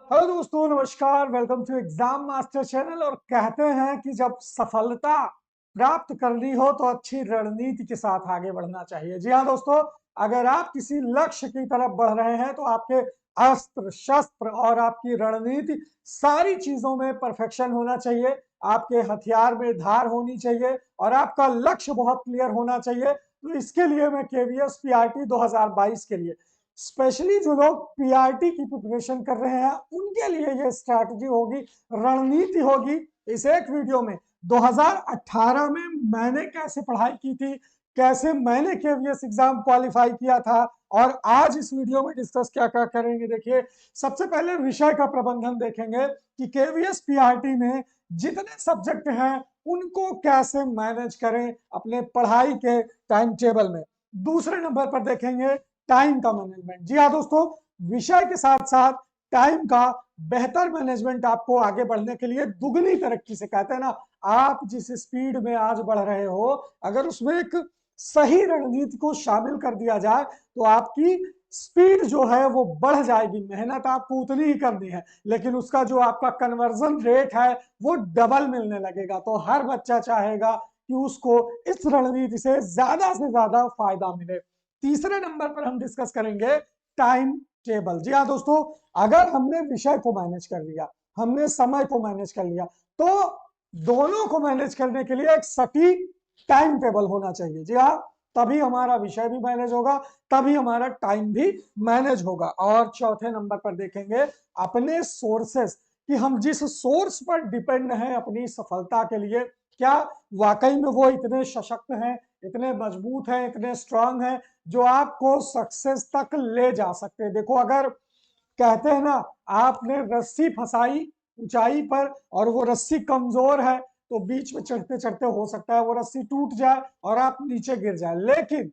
Hello दोस्तों, नमस्कार। Welcome to exam master channel. और कहते हैं कि जब सफलता प्राप्त करनी हो तो अच्छी रणनीति के साथ आगे बढ़ना चाहिए। जी हाँ दोस्तों, अगर आप किसी लक्ष्य की तरफ बढ़ रहे हैं तो आपके अस्त्र शस्त्र और आपकी रणनीति सारी चीजों में परफेक्शन होना चाहिए। आपके हथियार में धार होनी चाहिए और आपका लक्ष्य बहुत क्लियर होना चाहिए। तो इसके लिए मैं केवीएस पीआरटी 2022 के लिए स्पेशली जो लोग पीआरटी की प्रिपरेशन कर रहे हैं उनके लिए ये स्ट्रैटेजी होगी, रणनीति होगी। इस एक वीडियो में 2018 में मैंने कैसे पढ़ाई की थी, कैसे मैंने केवीएस एग्जाम क्वालिफाई किया था, और आज इस वीडियो में डिस्कस क्या क्या करेंगे। देखिए, सबसे पहले विषय का प्रबंधन देखेंगे कि केवीएस पीआरटी में जितने सब्जेक्ट हैं उनको कैसे मैनेज करें अपने पढ़ाई के टाइम टेबल में। दूसरे नंबर पर देखेंगे टाइम का मैनेजमेंट। जी हाँ दोस्तों, विषय के साथ साथ टाइम का बेहतर मैनेजमेंट आपको आगे बढ़ने के लिए दुगनी तरक्की से, कहते हैं ना, आप जिस स्पीड में आज बढ़ रहे हो अगर उसमें एक सही रणनीति को शामिल कर दिया जाए तो आपकी स्पीड जो है वो बढ़ जाएगी। मेहनत आपको उतनी ही करनी है लेकिन उसका जो आपका कन्वर्जन रेट है वो डबल मिलने लगेगा। तो हर बच्चा चाहेगा कि उसको इस रणनीति से ज्यादा फायदा मिले। तीसरे नंबर पर हम डिस्कस करेंगे टाइम टेबल। जी हाँ दोस्तों, अगर हमने विषय को मैनेज कर लिया, हमने समय को मैनेज कर लिया, तो दोनों को मैनेज करने के लिए एक सटीक टाइम टेबल होना चाहिए। जी हाँ, तभी हमारा विषय भी मैनेज होगा, तभी हमारा टाइम भी मैनेज होगा। और चौथे नंबर पर देखेंगे अपने सोर्सेस, कि हम जिस सोर्स पर डिपेंड हैं अपनी सफलता के लिए, क्या वाकई में वो इतने सशक्त हैं, इतने मजबूत हैं, इतने स्ट्रांग हैं जो आपको सक्सेस तक ले जा सकते हैं। देखो, अगर कहते हैं ना, आपने रस्सी फंसाई ऊंचाई पर और वो रस्सी कमजोर है तो बीच में चढ़ते चढ़ते हो सकता है वो रस्सी टूट जाए और आप नीचे गिर जाए। लेकिन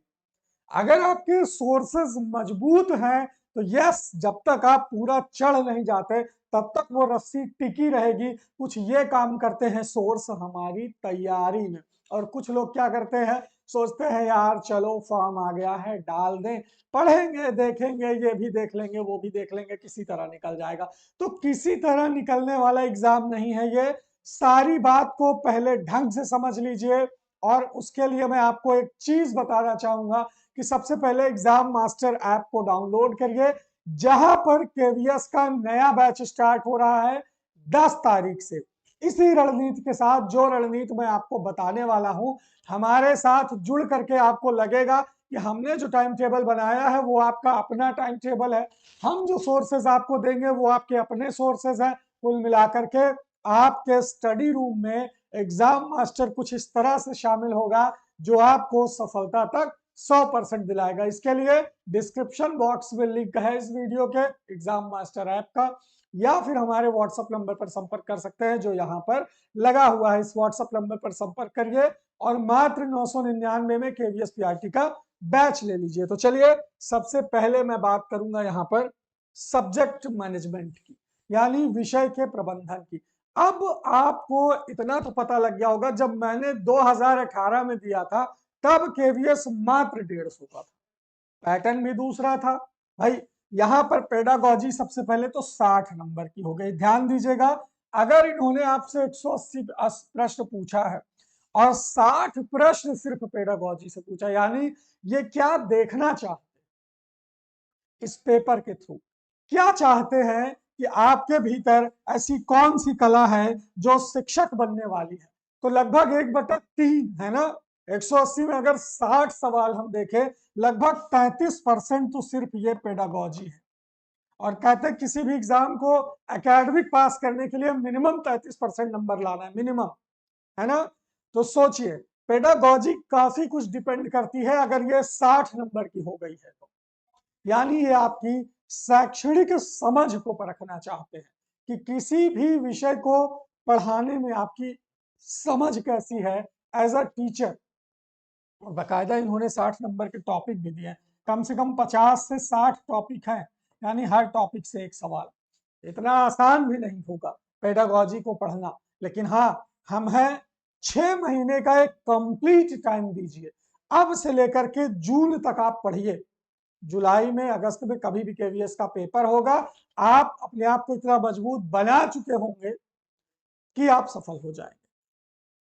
अगर आपके सोर्सेज मजबूत हैं तो यस, जब तक आप पूरा चढ़ नहीं जाते तब तक वो रस्सी टिकी रहेगी। कुछ ये काम करते हैं सोर्स हमारी तैयारी में, और कुछ लोग क्या करते हैं, सोचते हैं यार चलो फॉर्म आ गया है डाल दें, पढ़ेंगे देखेंगे, ये भी देख लेंगे वो भी देख लेंगे, किसी तरह निकल जाएगा। तो किसी तरह निकलने वाला एग्जाम नहीं है ये। सारी बात को पहले ढंग से समझ लीजिए। और उसके लिए मैं आपको एक चीज बताना चाहूंगा कि सबसे पहले एग्जाम मास्टर ऐप को डाउनलोड करिए, जहां पर केवीएस का नया बैच स्टार्ट हो रहा है 10 तारीख से। इसी रणनीति के साथ, जो रणनीति मैं आपको बताने वाला हूं, हमारे साथ जुड़ करके आपको लगेगा कि हमने जो टाइम टेबल बनाया है वो आपका अपना टाइम टेबल है, हम जो सोर्सेज आपको देंगे वो आपके अपने सोर्सेज हैं। कुल मिलाकर के आपके स्टडी रूम में एग्जाम मास्टर कुछ इस तरह से शामिल होगा जो आपको सफलता तक 100% दिलाएगा। इसके लिए डिस्क्रिप्शन बॉक्स में लिंक है इस वीडियो के एग्जाम मास्टर ऐप का, या फिर हमारे व्हाट्सएप नंबर पर संपर्क कर सकते हैं जो यहाँ पर लगा हुआ है। इस व्हाट्सएप नंबर पर संपर्क करिए और मात्र 999 में केवीएस पीआरटी का बैच ले लीजिए। तो चलिए, सबसे पहले मैं बात करूंगा यहाँ पर सब्जेक्ट मैनेजमेंट की, यानी विषय के प्रबंधन की। अब आपको इतना तो पता लग गया होगा, जब मैंने 2018 में दिया था तब केवीएस मात्र 150 का था, पैटर्न भी दूसरा था भाई। यहां पर पेडागॉजी सबसे पहले तो 60 नंबर की हो गई। ध्यान दीजिएगा, अगर इन्होंने आपसे 180 प्रश्न पूछा है और 60 प्रश्न सिर्फ पेडागॉजी से पूछा, यानी ये क्या देखना चाहते इस पेपर के थ्रू, क्या चाहते हैं कि आपके भीतर ऐसी कौन सी कला है जो शिक्षक बनने वाली है। तो लगभग 1/3 है ना, 180 में अगर 60 सवाल हम देखें, लगभग 33% तो सिर्फ ये पेडागॉजी है। और कहते हैं किसी भी एग्जाम को एकेडमिक पास करने के लिए मिनिमम 33% नंबर लाना है, मिनिमम, है ना। तो सोचिए, पेडागॉजी काफी कुछ डिपेंड करती है अगर ये 60 नंबर की हो गई है तो, यानी ये आपकी शैक्षणिक समझ को परखना चाहते हैं कि किसी भी विषय को पढ़ाने में आपकी समझ कैसी है एज अ टीचर। और बाकायदा इन्होंने 60 नंबर के टॉपिक भी दिए हैं, कम से कम 50 से 60 टॉपिक हैं, यानी हर टॉपिक से एक सवाल। इतना आसान भी नहीं होगा पेडागॉजी को पढ़ना, लेकिन हाँ, हम हैं 6 महीने का एक कंप्लीट टाइम दीजिए। अब से लेकर के जून तक आप पढ़िए, जुलाई में अगस्त में कभी भी केवीएस का पेपर होगा, आप अपने आप को इतना मजबूत बना चुके होंगे कि आप सफल हो जाएंगे।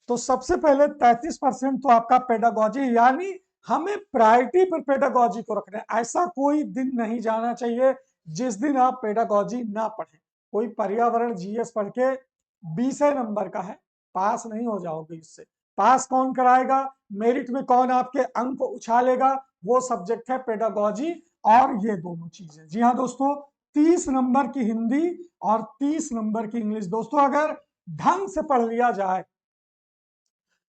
तो सबसे पहले 33% तो आपका पेडागॉजी, यानी हमें प्रायोरिटी पर पेडागॉजी को रखना है। ऐसा कोई दिन नहीं जाना चाहिए जिस दिन आप पेडागॉजी ना पढ़ें। कोई पर्यावरण जीएस पढ़ के 20 नंबर का है, पास नहीं हो जाओगे इससे। पास कौन कराएगा, मेरिट में कौन आपके अंक उछालेगा, वो सब्जेक्ट है पेडागॉजी और ये दोनों चीजें। जी हाँ दोस्तों, 30 नंबर की हिंदी और 30 नंबर की इंग्लिश। दोस्तों अगर ढंग से पढ़ लिया जाए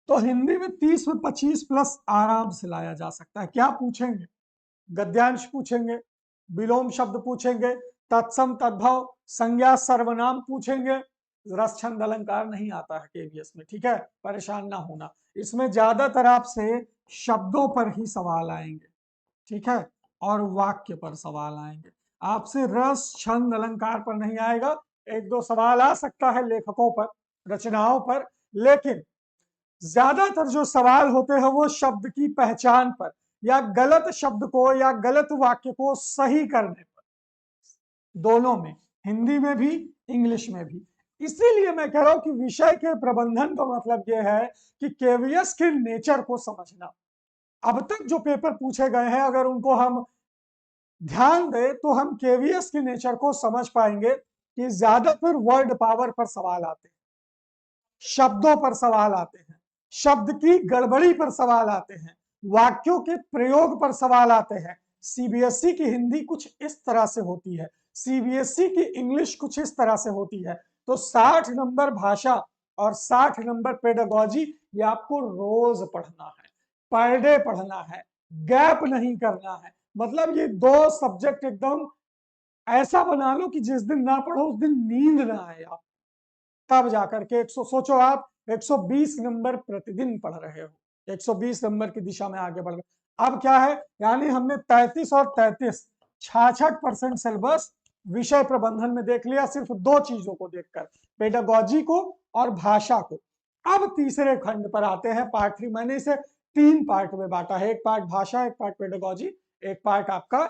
तो हिंदी में 30 में 25 प्लस आराम से लाया जा सकता है। क्या पूछेंगे, गद्यांश पूछेंगे, विलोम शब्द पूछेंगे, तत्सम तद्भव संज्ञा सर्वनाम पूछेंगे। रस छंद अलंकार नहीं आता है केवीएस में, ठीक है, परेशान ना होना। इसमें ज्यादातर आपसे शब्दों पर ही सवाल आएंगे, ठीक है, और वाक्य पर सवाल आएंगे। आपसे रस छंद अलंकार पर नहीं आएगा। एक दो सवाल आ सकता है लेखकों पर, रचनाओं पर, लेकिन ज्यादातर जो सवाल होते हैं वो शब्द की पहचान पर, या गलत शब्द को या गलत वाक्य को सही करने पर, दोनों में, हिंदी में भी इंग्लिश में भी। इसीलिए मैं कह रहा हूं कि विषय के प्रबंधन का मतलब यह है कि केवीएस के नेचर को समझना। अब तक जो पेपर पूछे गए हैं अगर उनको हम ध्यान दें तो हम केवीएस के नेचर को समझ पाएंगे कि ज्यादातर वर्ड पावर पर सवाल आते हैं, शब्दों पर सवाल आते हैं, शब्द की गड़बड़ी पर सवाल आते हैं, वाक्यों के प्रयोग पर सवाल आते हैं। सीबीएसई की हिंदी कुछ इस तरह से होती है, सीबीएसई की इंग्लिश कुछ इस तरह से होती है। तो 60 नंबर भाषा और 60 नंबर पेडागॉजी ये आपको रोज पढ़ना है, पर डे पढ़ना है, गैप नहीं करना है। मतलब ये दो सब्जेक्ट एकदम ऐसा बना लो कि जिस दिन ना पढ़ो उस दिन नींद ना आए आप, तब जाकर के 100, सोचो आप 120 नंबर प्रतिदिन पढ़ रहे हो, 120 नंबर की दिशा में आगे बढ़ रहे। अब क्या है, यानी हमने 33 और 33 66% सिलेबस विषय प्रबंधन में देख लिया, सिर्फ दो चीजों को देखकर, पेडागॉजी को और भाषा को। अब तीसरे खंड पर आते हैं, पार्ट 3। मैंने इसे 3 पार्ट में बांटा है, एक पार्ट भाषा, एक पार्ट पेडागॉजी, एक पार्ट आपका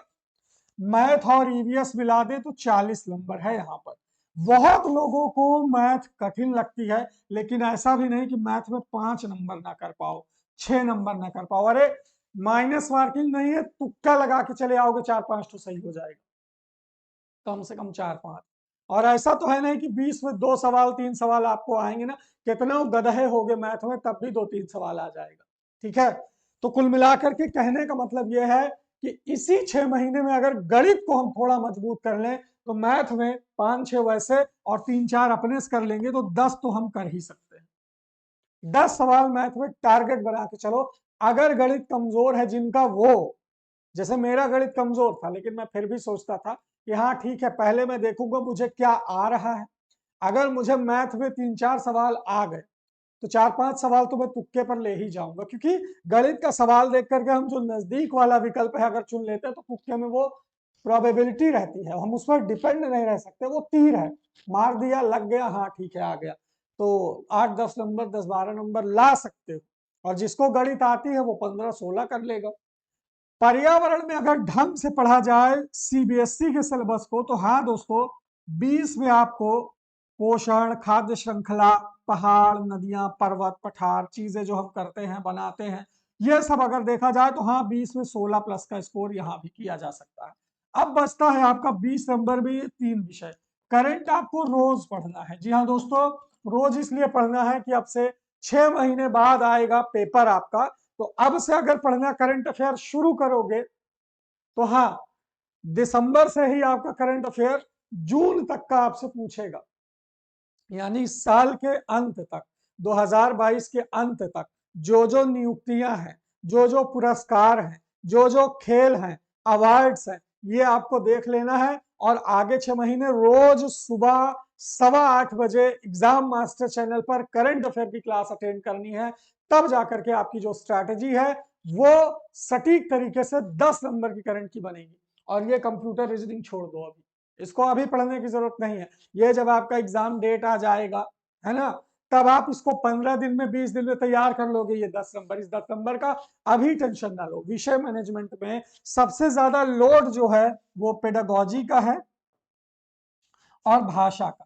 मैथ और ईवीएस मिला दे तो 40 नंबर है यहाँ पर। बहुत लोगों को मैथ कठिन लगती है, लेकिन ऐसा भी नहीं कि मैथ में 5 नंबर ना कर पाओ, 6 नंबर ना कर पाओ। अरे माइनस मार्किंग नहीं है, तुक्का लगा के चले आओगे, 4-5 तो सही हो जाएगा, कम से कम 4-5। और ऐसा तो है नहीं कि 20 में 2 सवाल 3 सवाल आपको आएंगे ना, कितना गधे हो गए मैथ में तब भी 2-3 सवाल आ जाएगा, ठीक है। तो कुल मिलाकर के कहने का मतलब यह है कि इसी 6 महीने में अगर गणित को हम थोड़ा मजबूत कर लें तो मैथ में 5-6 वैसे और 3-4 अपने से कर लेंगे तो 10 तो हम कर ही सकते हैं। 10 सवाल मैथ में टारगेट बना के चलो। अगर गणित कमजोर है जिनका, वो जैसे मेरा गणित कमजोर था लेकिन मैं फिर भी सोचता था कि हाँ ठीक है, पहले मैं देखूंगा मुझे क्या आ रहा है। अगर मुझे मैथ में 3-4 सवाल आ गए तो 4-5 सवाल तो मैं तुक्के पर ले ही जाऊंगा, क्योंकि गणित का सवाल देख करके हम जो नजदीक वाला विकल्प है अगर चुन लेते हैं तो तुक्के में वो प्रोबेबिलिटी रहती है, हम उस पर डिपेंड नहीं रह सकते। वो तीर है, मार दिया लग गया, हाँ ठीक है आ गया, तो 8-10 नंबर 10-12 नंबर ला सकते हो। और जिसको गणित आती है वो 15-16 कर लेगा। पर्यावरण में अगर ढंग से पढ़ा जाए सीबीएसई के सिलेबस को तो हाँ दोस्तों, 20 में आपको पोषण, खाद्य श्रृंखला, पहाड़, नदियां, पर्वत, पठार, चीजें जो हम करते हैं बनाते हैं, ये सब अगर देखा जाए तो हाँ 20 में 16 प्लस का स्कोर यहाँ भी किया जा सकता है। अब बचता है आपका 20 नंबर में ये 3 विषय। करंट आपको रोज पढ़ना है। जी हाँ दोस्तों, रोज इसलिए पढ़ना है कि अब से 6 महीने बाद आएगा पेपर आपका, तो अब से अगर पढ़ना करंट अफेयर शुरू करोगे तो हाँ, दिसंबर से ही आपका करंट अफेयर जून तक का आपसे पूछेगा, यानी साल के अंत तक, 2022 के अंत तक जो जो नियुक्तियां हैं, जो जो पुरस्कार हैं, जो जो खेल हैं, अवार्ड्स हैं, ये आपको देख लेना है। और आगे 6 महीने रोज सुबह 8:15 बजे एग्जाम मास्टर चैनल पर करंट अफेयर की क्लास अटेंड करनी है। तब जाकर के आपकी जो स्ट्रैटेजी है वो सटीक तरीके से 10 नंबर की करंट की बनेगी। और ये कंप्यूटर रीजनिंग छोड़ दो, अभी इसको अभी पढ़ने की जरूरत नहीं है। ये जब आपका एग्जाम डेट आ जाएगा, है ना, तब आप इसको 15 दिन में 20 दिन में तैयार कर लोगे। ये 10 नंबर, इस 10 नंबर का अभी टेंशन ना लो। विषय मैनेजमेंट में सबसे ज्यादा लोड जो है वो पेडागॉजी का है और भाषा का।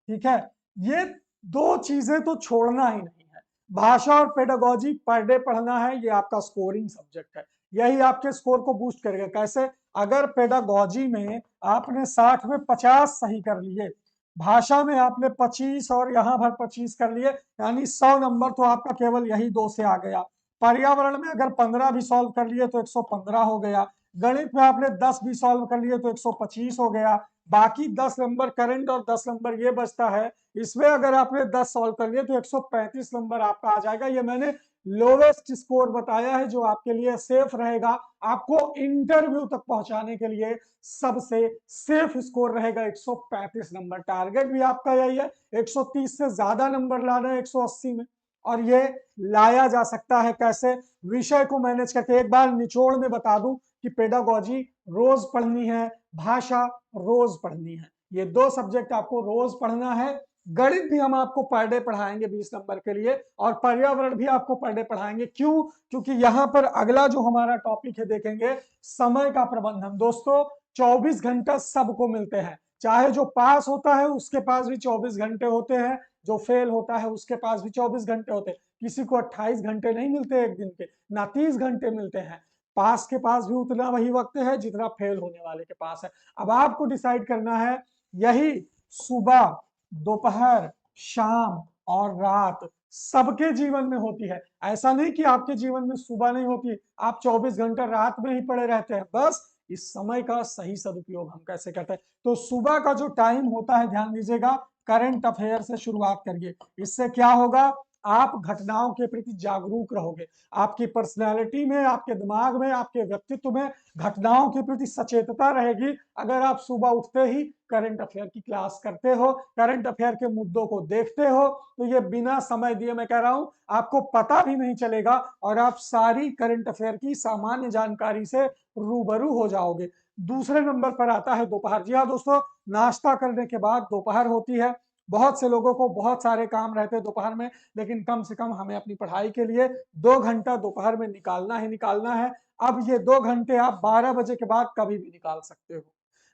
ठीक है, ये दो चीजें तो छोड़ना ही नहीं है। भाषा और पेडागोजी पर डे पढ़ना है, ये आपका स्कोरिंग सब्जेक्ट है, यही आपके स्कोर को बूस्ट करेगा। कैसे? अगर पेडागोजी में आपने 60 में 50 सही कर लिए, भाषा में आपने 25 और यहां भर 25 कर लिए, यानी 100 नंबर तो आपका केवल यही दो से आ गया। पर्यावरण में अगर 15 भी सॉल्व कर लिए तो 115 हो गया। गणित में आपने 10 भी सॉल्व कर लिए तो 125 हो गया। बाकी 10 नंबर करंट और 10 नंबर ये बचता है, इसमें अगर आपने 10 सॉल्व कर लिए तो 135 नंबर आपका आ जाएगा। ये मैंने लोवेस्ट स्कोर बताया है जो आपके लिए सेफ रहेगा, आपको इंटरव्यू तक पहुंचाने के लिए सबसे सेफ स्कोर रहेगा 135 नंबर। टारगेट भी आपका यही है, 130 से ज्यादा नंबर लाना है 180 में, और ये लाया जा सकता है कैसे? विषय को मैनेज करके। एक बार निचोड़ में बता दूं कि पेडागोजी रोज पढ़नी है, भाषा रोज पढ़नी है, ये दो सब्जेक्ट आपको रोज पढ़ना है। गणित भी हम आपको पर डे पढ़ाएंगे 20 नंबर के लिए, और पर्यावरण भी आपको पर डे पढ़ाएंगे। क्यों? क्योंकि यहां पर अगला जो हमारा टॉपिक है देखेंगे, समय का प्रबंधन। दोस्तों 24 घंटा सबको मिलते हैं, चाहे जो पास होता है उसके पास भी 24 घंटे होते हैं, जो फेल होता है उसके पास भी 24 घंटे होते हैं। किसी को 28 घंटे नहीं मिलते एक दिन के, ना 30 घंटे मिलते हैं। पास के पास भी उतना वही वक्त है जितना फेल होने वाले के पास है। अब आपको डिसाइड करना है, यही सुबह, दोपहर, शाम और रात सबके जीवन में होती है। ऐसा नहीं कि आपके जीवन में सुबह नहीं होती, आप 24 घंटे रात में ही पड़े रहते हैं। बस इस समय का सही सदुपयोग हम कैसे करते हैं। तो सुबह का जो टाइम होता है, ध्यान दीजिएगा, करंट अफेयर से शुरुआत करिए। इससे क्या होगा? आप घटनाओं के प्रति जागरूक रहोगे, आपकी पर्सनैलिटी में, आपके दिमाग में, आपके व्यक्तित्व में घटनाओं के प्रति सचेतता रहेगी। अगर आप सुबह उठते ही करंट अफेयर की क्लास करते हो, करंट अफेयर के मुद्दों को देखते हो, तो ये बिना समय दिए मैं कह रहा हूं आपको पता भी नहीं चलेगा, और आप सारी करंट अफेयर की सामान्य जानकारी से रूबरू हो जाओगे। दूसरे नंबर पर आता है दोपहर। जी हाँ दोस्तों, नाश्ता करने के बाद दोपहर होती है। बहुत से लोगों को बहुत सारे काम रहते हैं दोपहर में, लेकिन कम से कम हमें अपनी पढ़ाई के लिए 2 घंटा दोपहर में निकालना ही निकालना है। अब ये 2 घंटे आप 12 बजे के बाद कभी भी निकाल सकते हो।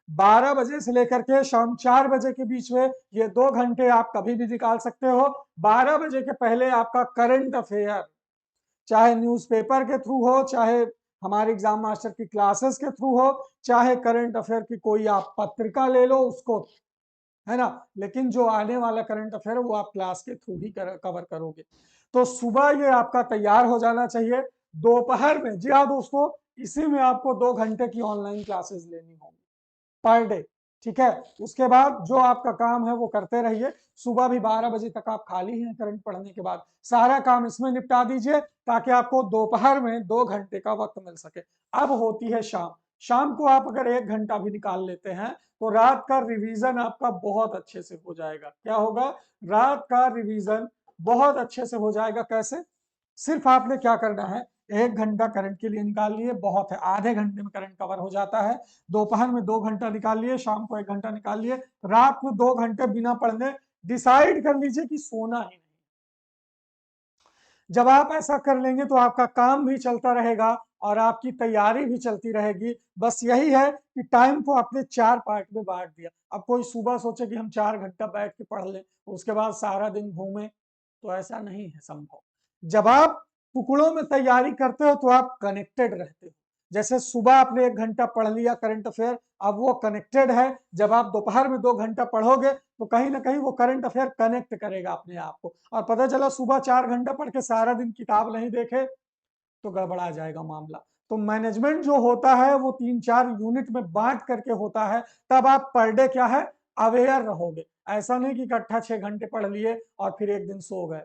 12 बजे से लेकर के शाम 4 बजे के बीच में ये 2 घंटे आप कभी भी निकाल सकते हो। 12 बजे के पहले आपका करंट अफेयर, चाहे न्यूज़पेपर के थ्रू हो, चाहे हमारे एग्जाम मास्टर की क्लासेस के थ्रू हो, चाहे करंट अफेयर की कोई आप पत्रिका ले लो उसको, है ना, लेकिन जो आने वाला करंट अफेयर वो आप क्लास के थ्रू ही कवर करोगे। तो सुबह ये आपका तैयार हो जाना चाहिए। दोपहर में, जी हाँ दोस्तों, इसी में आपको 2 घंटे की ऑनलाइन क्लासेस लेनी होंगी पर डे। ठीक है, उसके बाद जो आपका काम है वो करते रहिए। सुबह भी 12 बजे तक आप खाली हैं, करंट पढ़ने के बाद सारा काम इसमें निपटा दीजिए, ताकि आपको दोपहर में 2 घंटे का वक्त मिल सके। अब होती है शाम। शाम को आप अगर 1 घंटा भी निकाल लेते हैं तो रात का रिवीजन आपका बहुत अच्छे से हो जाएगा। क्या होगा? रात का रिवीजन बहुत अच्छे से हो जाएगा। कैसे? सिर्फ आपने क्या करना है, 1 घंटा करंट के लिए निकाल लिए, बहुत है, आधे घंटे में करंट कवर हो जाता है। दोपहर में 2 घंटा निकाल लिए, शाम को 1 घंटा निकाल लिए, रात में 2 घंटे बिना पढ़ने डिसाइड कर लीजिए कि सोना ही नहीं। जब आप ऐसा कर लेंगे तो आपका काम भी चलता रहेगा और आपकी तैयारी भी चलती रहेगी। बस यही है कि टाइम को आपने 4 पार्ट में बांट दिया। अब कोई सुबह सोचे कि हम 4 घंटा बैठ के पढ़ लें, उसके बाद सारा दिन घूमें, तो ऐसा नहीं है संभव। जब आप टुकड़ों में तैयारी करते हो तो आप कनेक्टेड रहते हो। जैसे सुबह आपने 1 घंटा पढ़ लिया करंट अफेयर, अब वो कनेक्टेड है। जब आप दोपहर में 2 घंटा पढ़ोगे तो कहीं ना कहीं वो करंट अफेयर कनेक्ट करेगा अपने आप को, और पता चला सुबह 4 घंटा पढ़ के सारा दिन किताब नहीं देखे तो गड़बड़ा जाएगा मामला। तो मैनेजमेंट जो होता है वो 3-4 यूनिट में बांट करके होता है, तब आप पर डे क्या है, अवेयर रहोगे। ऐसा नहीं कि इकट्ठा 6 घंटे पढ़ लिए और फिर एक दिन सो गए,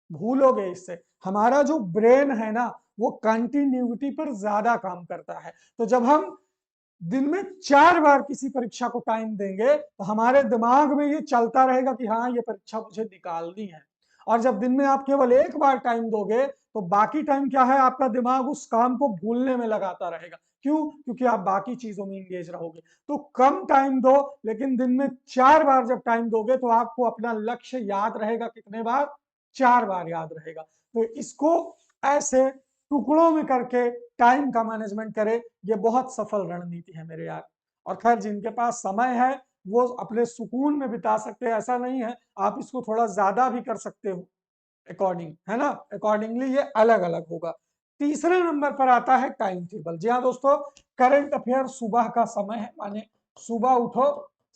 भूलोगे इससे। हमारा जो ब्रेन है ना, वो कंटिन्यूटी पर ज्यादा काम करता है। तो जब हम दिन में 4 बार किसी परीक्षा को टाइम देंगे तो हमारे दिमाग में ये चलता रहेगा कि हाँ ये परीक्षा मुझे निकालनी है। और जब दिन में आप केवल 1 बार टाइम दोगे तो बाकी टाइम क्या है, आपका दिमाग उस काम को भूलने में लगाता रहेगा। क्यों? क्योंकि आप बाकी चीजों में इंगेज रहोगे। तो कम टाइम दो, लेकिन दिन में 4 बार जब टाइम दोगे तो आपको अपना लक्ष्य याद रहेगा। कितने बार? 4 बार याद रहेगा। तो इसको ऐसे टुकड़ों में करके टाइम का मैनेजमेंट करे, ये बहुत सफल रणनीति है मेरे यार। और खैर जिनके पास समय है वो अपने सुकून में बिता सकते हैं, ऐसा नहीं है, आप इसको थोड़ा ज्यादा भी कर सकते हो अकॉर्डिंग, है ना, अकॉर्डिंगली ये अलग अलग होगा। तीसरे नंबर पर आता है टाइम टेबल। जी हाँ दोस्तों, करंट अफेयर सुबह का समय है, माने सुबह उठो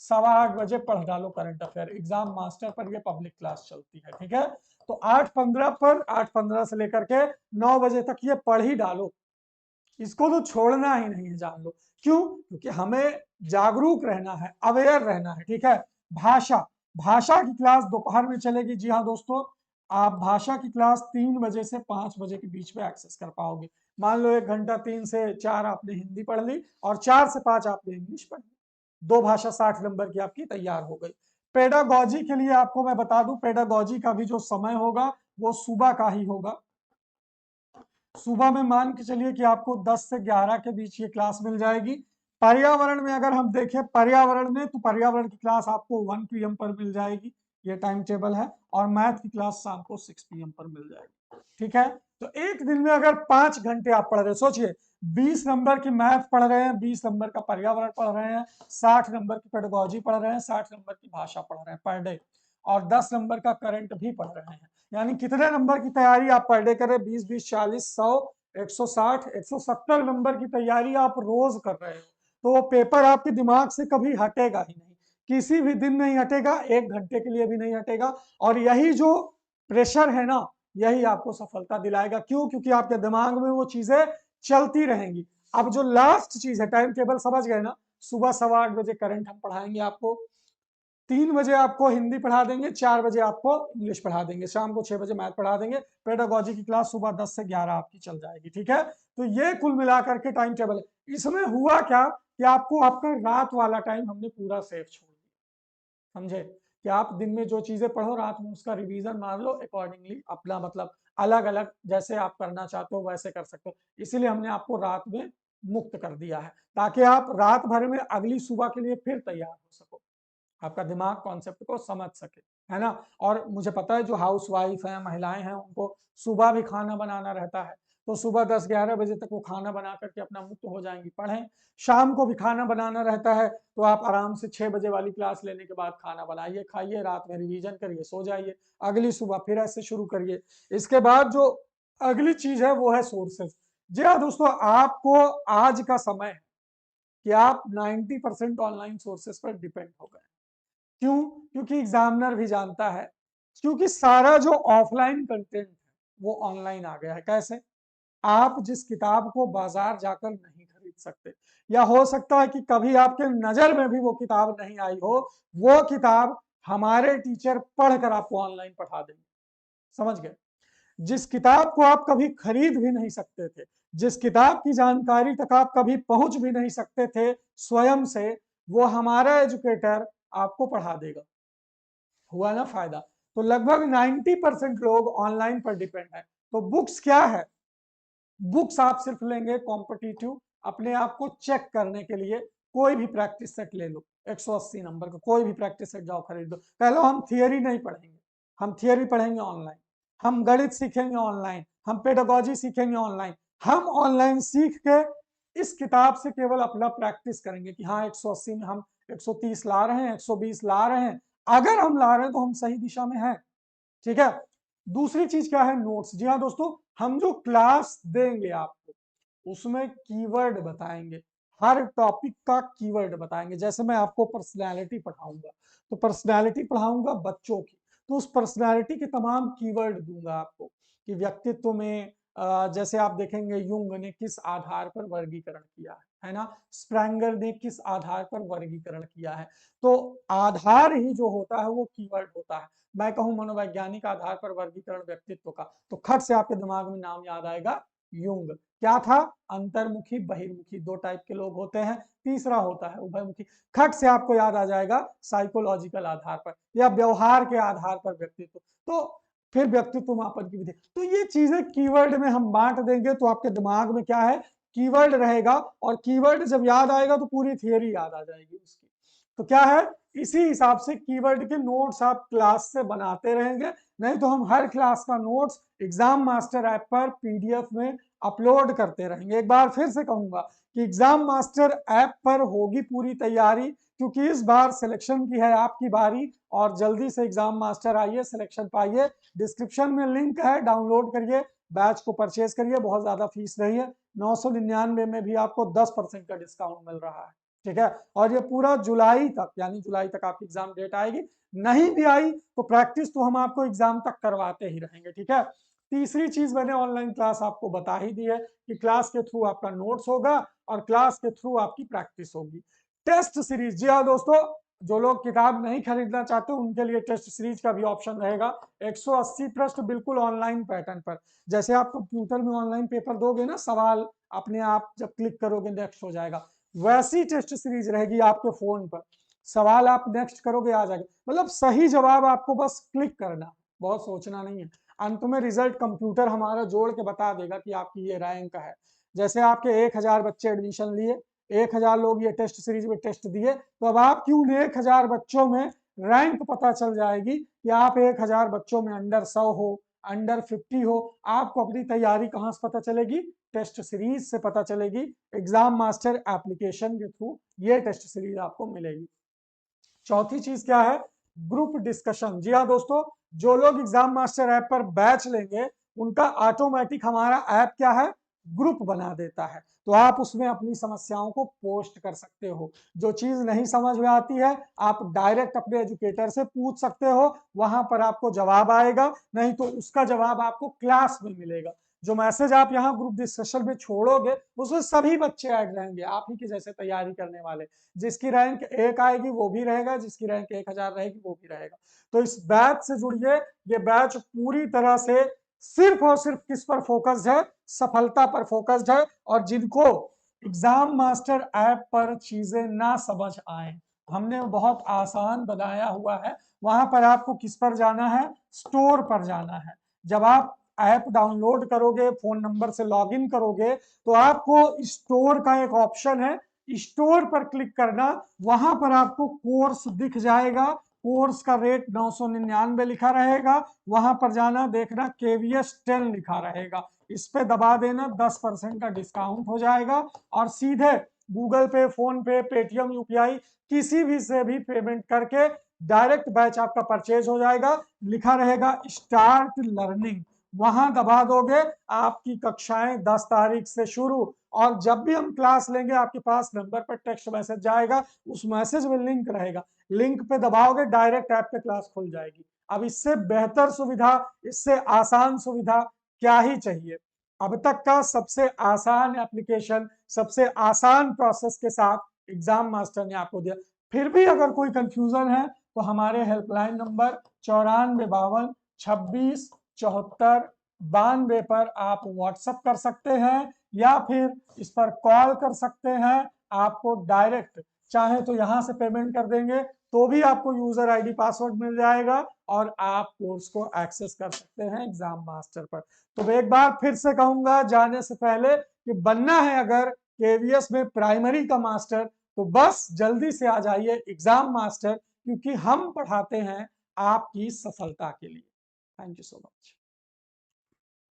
8:15 पढ़ डालो करंट अफेयर, एग्जाम मास्टर पर ये पब्लिक क्लास चलती है, ठीक है। तो 8:15 पर 8:15 से लेकर के 9 बजे तक ये पढ़ ही डालो, इसको तो छोड़ना ही नहीं है, जान लो। क्यों? क्योंकि हमें जागरूक रहना है, अवेयर रहना है, ठीक है। भाषा, भाषा की क्लास दोपहर में चलेगी। जी हाँ दोस्तों, आप भाषा की क्लास 3 बजे से 5 बजे के बीच में एक्सेस कर पाओगे। मान लो 1 घंटा 3 से 4 आपने हिंदी पढ़ ली और 4 से 5 आपने इंग्लिश पढ़ ली, 2 भाषा 60 नंबर की आपकी तैयार हो गई। पेडागॉजी के लिए आपको मैं बता दूं, पेडागॉजी का भी जो समय होगा वो सुबह का ही होगा। सुबह में मान के चलिए कि आपको 10 से 11 के बीच ये क्लास मिल जाएगी। पर्यावरण में अगर हम देखें, पर्यावरण में तो पर्यावरण की क्लास आपको 1 PM पर मिल जाएगी, ये टाइम टेबल है। और मैथ की क्लास शाम को 6 PM पर मिल जाएगी, ठीक है। तो एक दिन में अगर 5 घंटे आप पढ़ रहे, सोचिए 20 नंबर की मैथ पढ़ रहे हैं, 20 नंबर का पर्यावरण पढ़ रहे हैं, 60 नंबर की पेडागॉजी पढ़ रहे हैं, 60 नंबर की भाषा पढ़ रहे हैं पर डे, और 10 नंबर का करंट भी पढ़ रहे हैं। यानी कितने नंबर की तैयारी आप पर डे करें? 20 20 40 100 160 170 नंबर की तैयारी आप रोज कर रहे हो, तो वो पेपर आपके दिमाग से कभी हटेगा ही नहीं, किसी भी दिन नहीं हटेगा, 1 घंटे के लिए भी नहीं हटेगा। और यही जो प्रेशर है ना, यही आपको सफलता दिलाएगा। क्यों? क्योंकि आपके दिमाग में वो चीजें चलती रहेंगी। अब जो लास्ट चीज है, टाइम टेबल समझ गए ना, सुबह 8:15 करंट हम पढ़ाएंगे आपको, 3 बजे आपको हिंदी पढ़ा देंगे, 4 बजे आपको इंग्लिश पढ़ा देंगे, शाम को 6 बजे मैथ पढ़ा देंगे। पेडागॉजी की क्लास सुबह 10 से 11 आपकी चल जाएगी, ठीक है। तो ये कुल मिलाकर के टाइम टेबल है। इसमें हुआ क्या कि आपको आपका रात वाला टाइम हमने पूरा सेफ छोड़ दिया, समझे, कि आप दिन में जो चीजें पढ़ो रात में उसका रिवीजन मार लो, अकॉर्डिंगली अपना मतलब अलग अलग जैसे आप करना चाहते हो वैसे कर सकते हो। इसीलिए हमने आपको रात में मुक्त कर दिया है, ताकि आप रात भर में अगली सुबह के लिए फिर तैयार हो सको, आपका दिमाग कॉन्सेप्ट को समझ सके, है ना। और मुझे पता है जो हाउस वाइफ हैं, महिलाएं हैं, उनको सुबह भी खाना बनाना रहता है, तो सुबह 10-11 बजे तक वो खाना बना करके अपना मुक्त हो जाएंगी, पढ़ें। शाम को भी खाना बनाना रहता है, तो आप आराम से 6 बजे वाली क्लास लेने के बाद खाना बनाइए, खाइए, रात में रिवीजन करिए, सो जाइए, अगली सुबह फिर ऐसे शुरू करिए। इसके बाद जो अगली चीज है वो है सोर्सेज। जी हाँ दोस्तों, आपको आज का समय है कि आप 90% ऑनलाइन सोर्सेज पर डिपेंड हो गए। क्यों? क्योंकि एग्जामिनर भी जानता है, क्योंकि सारा जो ऑफलाइन कंटेंट है वो ऑनलाइन आ गया है। कैसे? आप जिस किताब को बाजार जाकर नहीं खरीद सकते, या हो सकता है कि कभी आपके नजर में भी वो किताब नहीं आई हो, वो किताब हमारे टीचर पढ़कर आपको ऑनलाइन पढ़ा देंगे, समझ गए। जिस किताब को आप कभी खरीद भी नहीं सकते थे, जिस किताब की जानकारी तक आप कभी पहुंच भी नहीं सकते थे स्वयं से, वो हमारा एजुकेटर आपको पढ़ा देगा। हुआ ना फायदा। तो लगभग 90% लोग ऑनलाइन पर डिपेंड है। तो बुक्स क्या है? बुक्स आप सिर्फ लेंगे कॉम्पिटिटिव अपने आप को चेक करने के लिए, कोई भी प्रैक्टिस सेट ले लो 180 नंबर का, कोई भी प्रैक्टिस सेट जाओ खरीद लो। पहले हम थियरी नहीं पढ़ेंगे, हम थियरी पढ़ेंगे ऑनलाइन, हम गणित सीखेंगे ऑनलाइन, हम पेडागॉजी सीखेंगे ऑनलाइन। हम ऑनलाइन सीख के इस किताब से केवल अपना प्रैक्टिस करेंगे कि हाँ 180 में हम 130 ला रहे हैं, 120 ला रहे हैं। अगर हम ला रहे हैं तो हम सही दिशा में हैं, ठीक है। दूसरी चीज क्या है? नोट्स। जी हाँ दोस्तों, हम जो क्लास देंगे आपको उसमें कीवर्ड बताएंगे, हर टॉपिक का कीवर्ड बताएंगे। जैसे मैं आपको पर्सनालिटी पढ़ाऊंगा, तो पर्सनालिटी पढ़ाऊंगा बच्चों की, तो उस पर्सनालिटी के तमाम कीवर्ड दूंगा आपको कि व्यक्तित्व में जैसे आप देखेंगे युंग ने किस आधार पर वर्गीकरण किया है ना, स्प्रैंगर ने किस आधार पर वर्गीकरण किया है। तो आधार ही जो होता है वो कीवर्ड होता है। मैं कहूं मनोवैज्ञानिक आधार पर वर्गीकरण व्यक्तित्व का, तो खट से आपके दिमाग में नाम याद आएगा युंग। क्या था? अंतर्मुखी बहिर्मुखी, 2 टाइप के लोग होते हैं, तीसरा होता है उभयमुखी। खट से आपको याद आ जाएगा साइकोलॉजिकल आधार पर या व्यवहार के आधार पर व्यक्तित्व, तो फिर व्यक्तित्व मापन की विधि। तो ये चीजें कीवर्ड में हम बांट देंगे, तो आपके दिमाग में क्या है? कीवर्ड रहेगा, और कीवर्ड जब याद आएगा तो पूरी थियरी याद आ जाएगी उसकी। तो क्या है, इसी हिसाब से कीवर्ड के नोट्स आप क्लास से बनाते रहेंगे। नहीं तो हम हर क्लास का नोट्स एग्जाम मास्टर ऐप पर पीडीएफ में अपलोड करते रहेंगे। एक बार फिर से कहूंगा कि एग्जाम मास्टर ऐप पर होगी पूरी तैयारी, क्योंकि इस बार सिलेक्शन की है आपकी बारी, और जल्दी से एग्जाम मास्टर आइए, सिलेक्शन पाइए। डिस्क्रिप्शन में लिंक है, डाउनलोड करिए, बैच को परचेज करिए, बहुत ज्यादा फीस नहीं है। 999 में भी आपको 10% का डिस्काउंट मिल रहा है, ठीक है। और ये पूरा जुलाई तक, यानी जुलाई तक आपकी एग्जाम डेट आएगी। नहीं भी आई तो प्रैक्टिस तो हम आपको एग्जाम तक करवाते ही रहेंगे, ठीक है। तीसरी चीज मैंने ऑनलाइन क्लास आपको बता ही दी है कि क्लास के थ्रू आपका नोट्स होगा और क्लास के थ्रू आपकी प्रैक्टिस होगी। टेस्ट सीरीज, जी हाँ दोस्तों, जो लोग किताब नहीं खरीदना चाहते उनके लिए टेस्ट सीरीज का भी ऑप्शन रहेगा। 180 प्रश्न बिल्कुल ऑनलाइन पैटर्न पर, जैसे आप कंप्यूटर में ऑनलाइन पेपर दोगे ना, सवाल अपने आप जब क्लिक करोगे नेक्स्ट हो जाएगा, वैसी टेस्ट सीरीज रहेगी आपके फोन पर। सवाल आप नेक्स्ट करोगे आ जाएगा, मतलब सही जवाब आपको बस क्लिक करना, बहुत सोचना नहीं है। अंत में रिजल्ट कंप्यूटर हमारा जोड़ के बता देगा कि आपकी ये रैंक है। जैसे आपके 1000 बच्चे एडमिशन लिए, 1000 लोग ये टेस्ट सीरीज में टेस्ट दिए, तो अब आपकी उन 1000 बच्चों में रैंक पता चल जाएगी कि आप 1000 बच्चों में अंडर 100 हो, अंडर 50 हो। आपको अपनी तैयारी कहाँ से पता चलेगी? टेस्ट सीरीज से पता चलेगी। एग्जाम मास्टर एप्लीकेशन के थ्रू ये टेस्ट सीरीज आपको मिलेगी। चौथी चीज क्या है? Group discussion. जी हाँ दोस्तों, जो लोग एग्जाम मास्टर ऐप पर बैच लेंगे उनका ऑटोमेटिक हमारा ऐप क्या है? ग्रुप बना देता है, तो आप उसमें अपनी समस्याओं को पोस्ट कर सकते हो। जो चीज नहीं समझ में आती है आप डायरेक्ट अपने एजुकेटर से पूछ सकते हो, वहां पर आपको जवाब आएगा, नहीं तो उसका जवाब आपको क्लास में मिलेगा। जो मैसेज आप यहाँ ग्रुप डिस्कशन में छोड़ोगे उसमें सभी बच्चे ऐड रहेंगे, आप ही की जैसे तैयारी करने वाले। जिसकी रैंक 1 आएगी वो भी रहेगा, जिसकी रैंक 1000 रहेगी वो भी रहेगा। तो इस बैच से जुड़िए। ये बैच पूरी तरह से सिर्फ और सिर्फ किस पर फोकस्ड है? सफलता पर फोकस्ड है। और जिनको एग्जाम मास्टर ऐप पर चीजें ना समझ आए, हमने बहुत आसान बनाया हुआ है। वहां पर आपको किस पर जाना है? स्टोर पर जाना है। जब आप ऐप डाउनलोड करोगे, फोन नंबर से लॉगिन करोगे, तो आपको स्टोर का एक ऑप्शन है, स्टोर पर क्लिक करना। वहां पर आपको कोर्स दिख जाएगा, कोर्स का रेट 999 लिखा रहेगा। वहां पर जाना, देखना KVS 10 लिखा रहेगा, इस पे दबा देना, 10% का डिस्काउंट हो जाएगा। और सीधे गूगल पे, फोन पे, पेटीएम, यूपीआई किसी भी से भी पेमेंट करके डायरेक्ट बैच आपका परचेज हो जाएगा। लिखा रहेगा स्टार्ट लर्निंग, वहां दबा दोगे, आपकी कक्षाएं 10 तारीख से शुरू। और जब भी हम क्लास लेंगे आपके पास नंबर पर टेक्स्ट मैसेज जाएगा, उस मैसेज में लिंक रहेगा, लिंक पे दबाओगे डायरेक्ट ऐप पे क्लास खुल जाएगी। अब इससे बेहतर सुविधा, इससे आसान सुविधा क्या ही चाहिए? अब तक का सबसे आसान एप्लीकेशन, सबसे आसान प्रोसेस के साथ एग्जाम मास्टर ने आपको दिया। फिर भी अगर कोई कंफ्यूजन है तो हमारे हेल्पलाइन नंबर 9452267492 पर आप व्हाट्सएप कर सकते हैं, या फिर इस पर कॉल कर सकते हैं। आपको डायरेक्ट चाहे तो यहां से पेमेंट कर देंगे तो भी आपको यूजर आईडी पासवर्ड मिल जाएगा, और आप कोर्स को एक्सेस कर सकते हैं एग्जाम मास्टर पर। तो एक बार फिर से कहूंगा जाने से पहले कि बनना है अगर KVS में प्राइमरी का मास्टर, तो बस जल्दी से आ जाइए एग्जाम मास्टर, क्योंकि हम पढ़ाते हैं आपकी सफलता के लिए। Thank you so much.